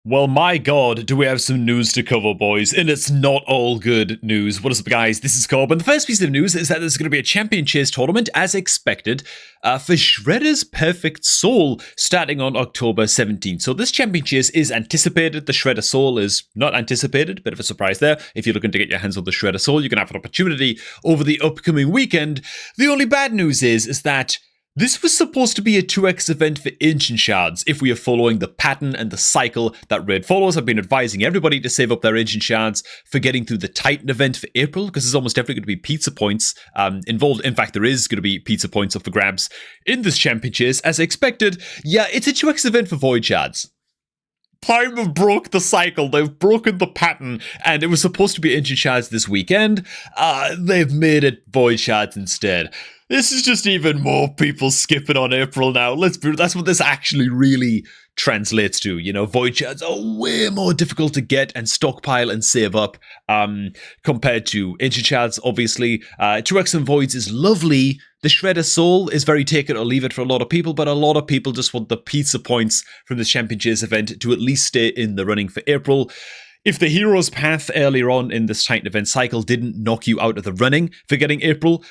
Well, my god, do we have some news to cover, boys? And it's not all good news. What is up, guys? This is Cobb, and the first piece of news is that there's going to be a champion chase tournament, as expected, for Shredder's Perfect Soul, starting on October 17th. So this champion chase is anticipated. The Shredder Soul is not anticipated. Bit of a surprise there. If you're looking to get your hands on the Shredder Soul, you can have an opportunity over the upcoming weekend. The only bad news is that this was supposed to be a 2x event for Ancient Shards, if we are following the pattern and the cycle that Raid follows. I've been advising everybody to save up their Ancient Shards for getting through the Titan event for April, because there's almost definitely going to be pizza points involved. In fact, there is going to be pizza points up for grabs in this champion chase, as expected. Yeah, it's a 2x event for Void Shards. Prime have broke the cycle, they've broken the pattern, and it was supposed to be Ancient Shards this weekend. They've made it Void Shards instead. This is just even more people skipping on April now. That's what this actually really translates to. You know, Void Shards are way more difficult to get and stockpile and save up compared to Ancient Shards, obviously. 2x and Voids is lovely. The Shredder Soul is very take it or leave it for a lot of people, but a lot of people just want the pizza points from this Champion Chase event to at least stay in the running for April. If the Hero's Path earlier on in this Titan event cycle didn't knock you out of the running for getting April,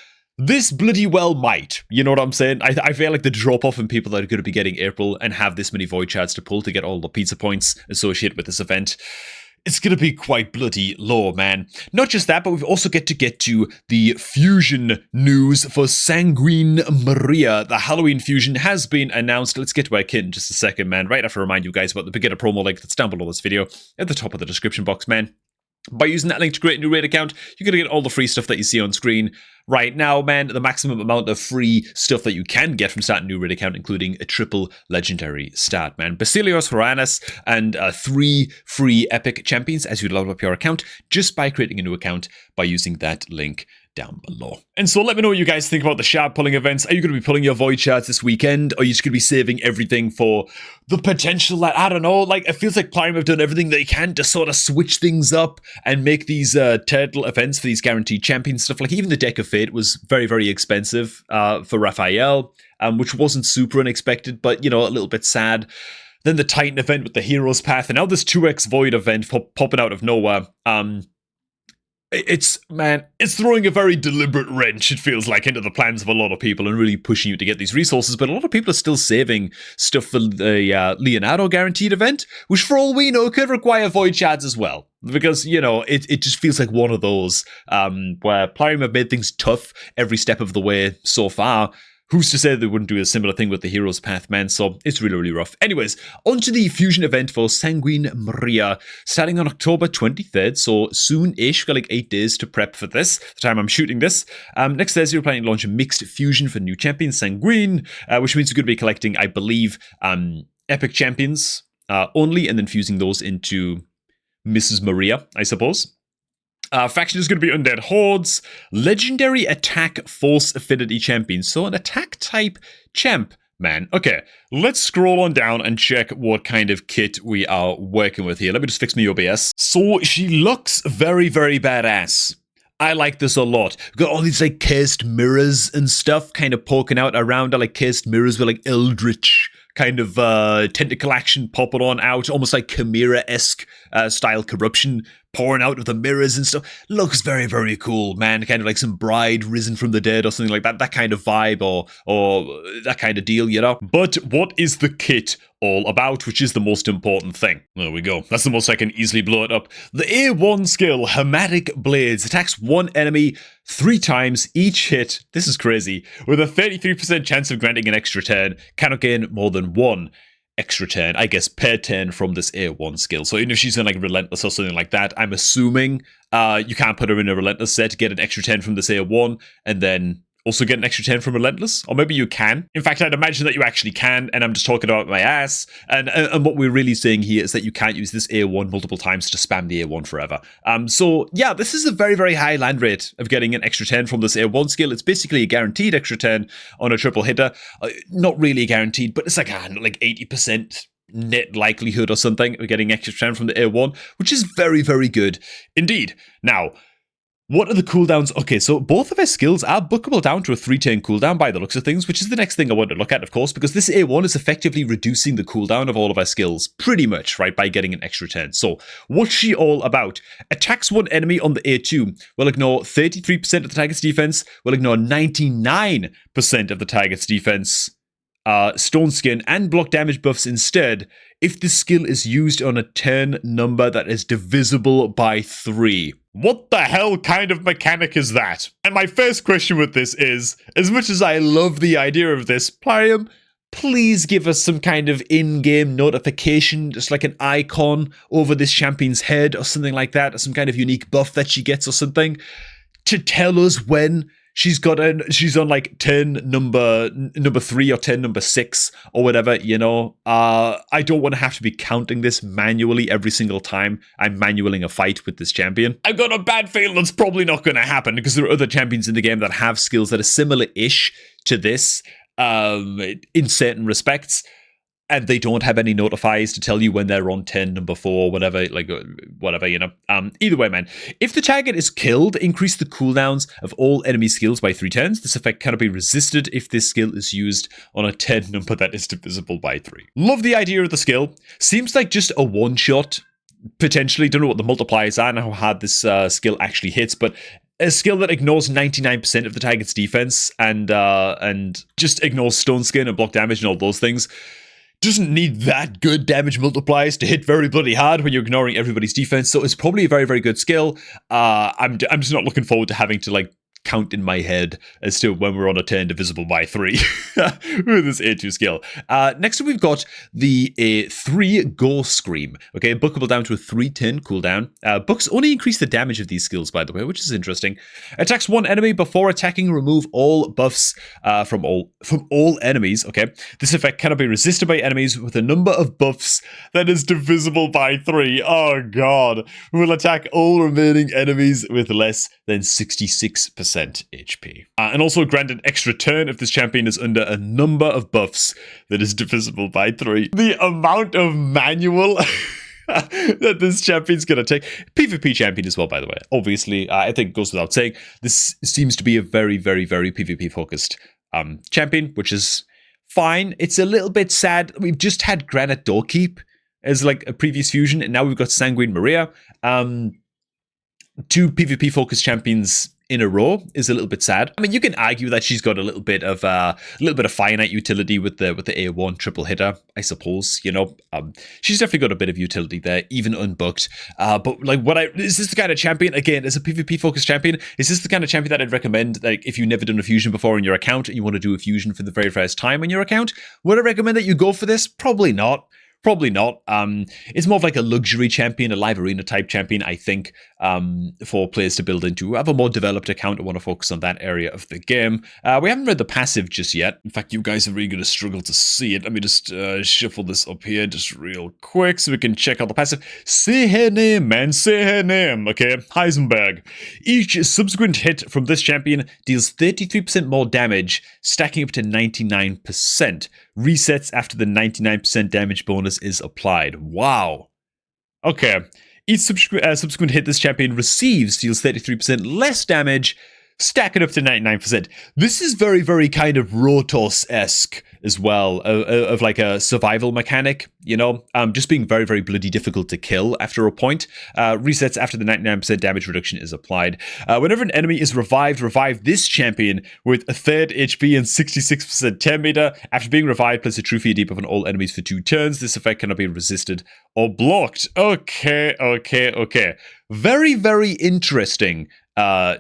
this bloody well might. You know what I'm saying? I feel like the drop-off in people that are going to be getting April and have this many Void Shards to pull to get all the pizza points associated with this event, it's going to be quite bloody low, man. Not just that, but we've also get to the fusion news for Sanguine Maria. The Halloween fusion has been announced. Let's get to our kit in just a second, man. Right after I remind you guys about the beginner promo link that's down below this video at the top of the description box, man. By using that link to create a new raid account, you're going to get all the free stuff that you see on screen right now, man. The maximum amount of free stuff that you can get from starting a new raid account, including a triple legendary start, man. Basilios, Horanus, and 3 free epic champions as you level up your account just by creating a new account by using that link down below. And so let me know what you guys think about the shard pulling events. Are you going to be pulling your Void Shards this weekend? Or are you just going to be saving everything for the potential that, I don't know, like it feels like Prime have done everything they can to sort of switch things up and make these turtle events for these guaranteed champion stuff. Like even the Deck of Fate was very, very expensive for Raphael, which wasn't super unexpected, but, you know, a little bit sad. Then the Titan event with the Hero's Path, and now this 2x Void event popping out of nowhere. It's throwing a very deliberate wrench, it feels like, into the plans of a lot of people and really pushing you to get these resources. But a lot of people are still saving stuff for the Leonardo guaranteed event, which for all we know could require Void Shards as well. Because, you know, it just feels like one of those where Plarium have made things tough every step of the way so far. Who's to say they wouldn't do a similar thing with the Hero's Path, man? So it's really, really rough. Anyways, onto the fusion event for Sanguine Maria, starting on October 23rd. So soon-ish, we've got like 8 days to prep for this, the time I'm shooting this. Next Thursday, we're planning to launch a mixed fusion for new champion, Sanguine, which means we're going to be collecting, I believe, epic champions only, and then fusing those into Mrs. Maria, I suppose. Faction is going to be Undead Hordes, Legendary Attack Force Affinity Champions. So an attack type champ, man. Okay, let's scroll on down and check what kind of kit we are working with here. Let me just fix my OBS. So she looks very, very badass. I like this a lot. We've got all these like cased mirrors and stuff kind of poking out around her, like cased mirrors with like eldritch kind of tentacle action popping on out, almost like Chimera-esque style corruption pouring out of the mirrors and stuff. Looks very, very cool, man. Kind of like some bride risen from the dead or something like that. That kind of vibe or that kind of deal, you know? But what is the kit all about, which is the most important thing? There we go. That's the most I can easily blow it up. The A1 skill, Hermetic Blades, attacks one enemy 3 times each hit. This is crazy. With a 33% chance of granting an extra turn, cannot gain more than 1 extra turn, I guess, per turn from this A1 skill. So even if she's in like Relentless or something like that, I'm assuming you can't put her in a Relentless set to get an extra turn from this A1 and then also get an extra 10 from Relentless? Or maybe you can. In fact, I'd imagine that you actually can, and I'm just talking about my ass. And what we're really saying here is that you can't use this A1 multiple times to spam the A1 forever. So yeah, this is a very, very high land rate of getting an extra 10 from this A1 skill. It's basically a guaranteed extra 10 on a triple hitter. Not really guaranteed, but it's like 80% net likelihood or something of getting extra 10 from the A1, which is very, very good indeed. Now, What are the cooldowns? Okay, so both of her skills are bookable down to a 3-turn cooldown by the looks of things, which is the next thing I want to look at, of course, because this A1 is effectively reducing the cooldown of all of her skills, pretty much, right, by getting an extra turn. So, what's she all about? Attacks one enemy on the A2 will ignore 33% of the target's defense, will ignore 99% of the target's defense, stone skin, and block damage buffs instead if the skill is used on a turn number that is divisible by 3. What the hell kind of mechanic is that? And my first question with this is, as much as I love the idea of this, Plarium, please give us some kind of in-game notification, just like an icon over this champion's head or something like that, or some kind of unique buff that she gets or something, to tell us when she's on like turn number 3 or turn number 6 or whatever, you know. I don't want to have to be counting this manually every single time I'm manualing a fight with this champion. I've got a bad feeling that's probably not going to happen because there are other champions in the game that have skills that are similar-ish to this in certain respects. And they don't have any notifiers to tell you when they're on turn number 4 or whatever, you know. Either way, man. If the target is killed, increase the cooldowns of all enemy skills by 3 turns. This effect cannot be resisted if this skill is used on a turn number that is divisible by 3. Love the idea of the skill. Seems like just a one-shot, potentially. Don't know what the multipliers are and how hard this skill actually hits, but a skill that ignores 99% of the target's defense and just ignores stone skin and block damage and all those things. Doesn't need that good damage multipliers to hit very bloody hard when you're ignoring everybody's defense, so it's probably a very, very good skill. I'm just not looking forward to having to, like, count in my head as to when we're on a turn divisible by 3 with this A2 skill. Next up, we've got the A3 Gore Scream. Okay, bookable down to a 3-turn cooldown. Books only increase the damage of these skills, by the way, which is interesting. Attacks one enemy before attacking. Remove all buffs from all enemies. Okay, this effect cannot be resisted by enemies with a number of buffs that is divisible by 3. Oh god, will attack all remaining enemies with less than 66% HP. And also grant an extra turn if this champion is under a number of buffs that is divisible by 3. The amount of manual that this champion's gonna take. PvP champion as well, by the way. Obviously, I think it goes without saying. This seems to be a very, very, very PvP focused champion, which is fine. It's a little bit sad. We've just had Granite Doorkeep as like a previous fusion, and now we've got Sanguine Maria. 2 PvP focused champions in a row is a little bit sad. I mean, you can argue that she's got a little bit of Fire Knight utility with the A1 triple hitter, I suppose. You know, she's definitely got a bit of utility there, even unbooked. But like, is this the kind of champion? Again, as a PvP focused champion, is this the kind of champion that I'd recommend? Like, if you've never done a fusion before in your account and you want to do a fusion for the very first time in your account, would I recommend that you go for this? Probably not. Probably not. It's more of like a luxury champion, a live arena type champion, I think, for players to build into. Have a more developed account and want to focus on that area of the game. We haven't read the passive just yet. In fact, you guys are really going to struggle to see it. Let me just shuffle this up here just real quick so we can check out the passive. Say her name, man. Say her name. Okay, Heisenberg. Each subsequent hit from this champion deals 33% more damage, stacking up to 99%. Resets after the 99% damage bonus is applied. Wow. Okay. Each subsequent hit this champion receives deals 33% less damage, stacking up to 99%. This is very, very kind of Rotos-esque as well, of like a survival mechanic, you know, just being very, very bloody difficult to kill after a point. Resets after the 99% damage reduction is applied. Whenever an enemy is revived, revive this champion with a 3rd HP and 66% 10 meter. After being revived, place a trophy debuff on all enemies for 2 turns. This effect cannot be resisted or blocked. Okay. Very, very interesting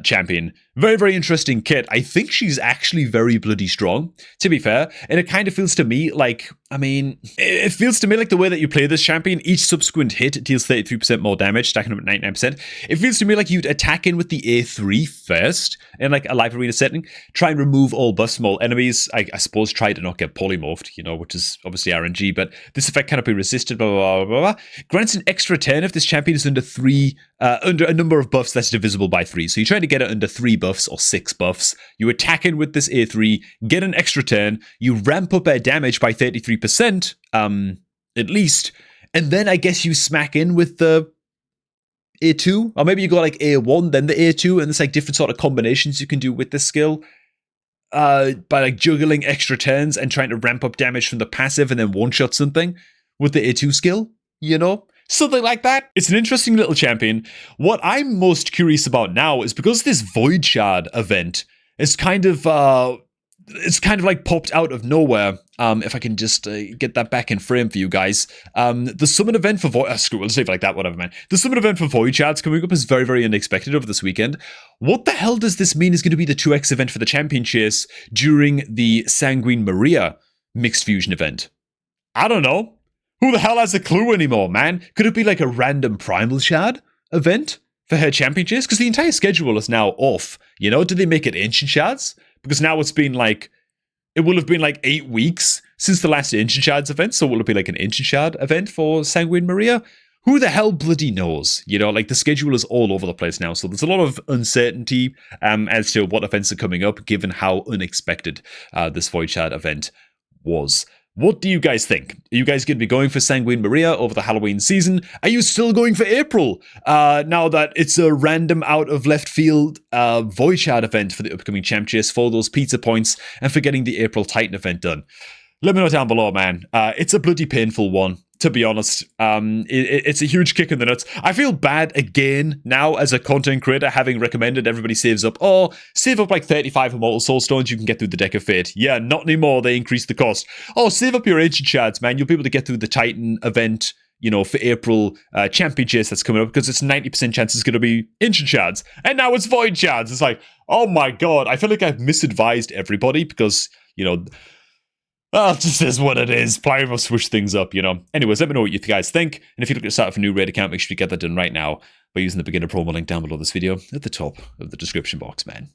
champion. Very, very interesting kit. I think she's actually very bloody strong, to be fair. And it kind of feels to me like, I mean, it feels to me like the way that you play this champion, each subsequent hit deals 33% more damage, stacking up at 99%. It feels to me like you'd attack in with the A3 first, in like a live arena setting, try and remove all buffs from all enemies. I suppose try to not get polymorphed, you know, which is obviously RNG, but this effect cannot be resisted, blah, blah, blah, blah, blah. Grants an extra turn if this champion is under a number of buffs that's divisible by 3. So you're trying to get it under 3 buffs or 6 buffs. You attack in with this A3, get an extra turn, you ramp up their damage by 33%, at least, and then I guess you smack in with the A2, or maybe you go like A1, then the A2, and there's like different sort of combinations you can do with this skill. By like juggling extra turns and trying to ramp up damage from the passive and then one-shot something with the A2 skill, you know? Something like that. It's an interesting little champion. What I'm most curious about now is because this Void Shard event is kind of like popped out of nowhere. If I can just get that back in frame for you guys. The summon event for Void... screw it, let's leave it like that, whatever, man. The summon event for Void Shards coming up is very, very unexpected over this weekend. What the hell does this mean is going to be the 2x event for the champion chase during the Sanguine Maria mixed fusion event? I don't know. Who the hell has a clue anymore, man? Could it be like a random Primal Shard event for her champion chase? Because the entire schedule is now off. You know, did they make it Ancient Shards? Because now it's been like... It will have been like 8 weeks since the last Ancient Shards event, so will it be like an Ancient Shard event for Sanguine Maria? Who the hell bloody knows? You know, like the schedule is all over the place now, so there's a lot of uncertainty as to what events are coming up, given how unexpected this Void Shard event was. What do you guys think? Are you guys going to be going for Sanguine Maria over the Halloween season? Are you still going for April? Now that it's a random out of left field Void Shard event for the upcoming Champ Chase for those pizza points and for getting the April Titan event done. Let me know down below, man. It's a bloody painful one, to be honest. It's a huge kick in the nuts. I feel bad again now as a content creator having recommended everybody saves up. Oh, save up like 35 Immortal Soul Stones, you can get through the Deck of Fate. Yeah, not anymore. They increased the cost. Oh, save up your Ancient Shards, man. You'll be able to get through the Titan event, you know, for April Champion Chase that's coming up because it's 90% chance it's going to be Ancient Shards. And now it's Void Shards. It's like, oh my god. I feel like I've misadvised everybody because, you know... Well, it just is what it is. Plarium will switch things up, you know. Anyways, let me know what you guys think. And if you're looking to start up a new raid account, make sure you get that done right now by using the beginner promo link down below this video at the top of the description box, man.